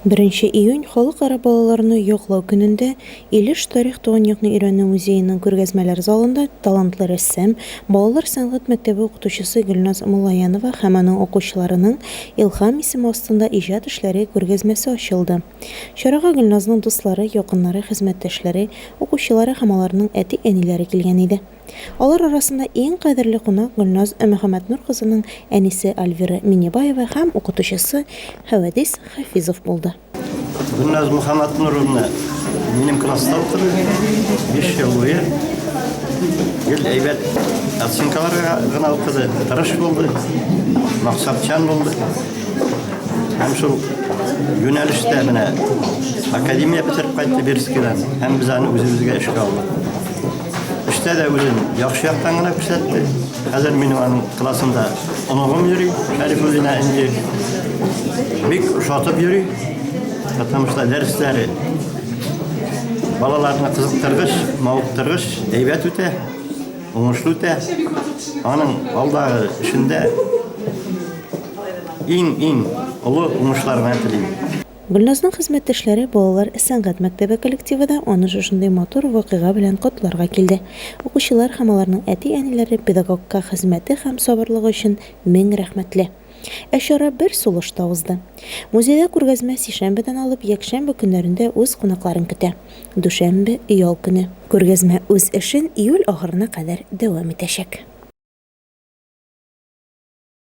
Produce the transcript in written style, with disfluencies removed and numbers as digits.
1 июнь Халыкара балаларны яклау көнендә Илеш тарих туган якны өйрәнү музееның күргәзмәләр залында талантлы рәссам, балалар сәнгать мәктәбе укытучысы Гөлназ Муллаянова һәм аның укучыларының «Илһам» исеме астында иҗат эшләре күргәзмәсе ачылды. Чарага Гөлназның дуслары, якыннары, хезмәттәшләре, укучылары һәм аларның әти-әниләре килгән иде. Алар арасында иң кадерле кунак Гөлназ Мөхәммәтнур кызының әнисе Альвира Миннебаева һәм укытучысы Хәвәдис Хафизов булды. Гөлназ Мөхәммәтнуровна минем класста укыды. 5 ел буе. Гел әйбәт оценкаларга гына укыды. Тырыш булды. Максатчан булды. Һәм шул юнәлештә менә академия бетереп кайтты Берскидан. Һәм без аны үзебезгә эшкә алдык. Эштә дә үзен яхшы яктан гына күрсәтте. Хәзер минем аның классымда оногым йөри, Шәрифуллина инде бик шатып йөри. Потому что дәресләре балаларны кызыктыргыч, мавыктыргыч, әйбәт үтә, уңышлы үтә. Аның алдагы эшендә иң олы уңышларны телим. Гөлназның хезмәттәшләре балалар сәнгать мәктәбе коллективы да аны шушындый матур вакыйга белән котларга килде. Укучылар һәм аларның әти-әниләре педагогка хезмәте һәм сабырлыгы өчен мең рәхмәтле. Чара бер сулышта узды. Музейда күргәзмә сишәмбедән алып якшәмбе көннәрендә үз кунакларын көтә. Дүшәмбе ял көне. Күргәзмә үз эшен июль ахырына кадәр дәвам итәчәк.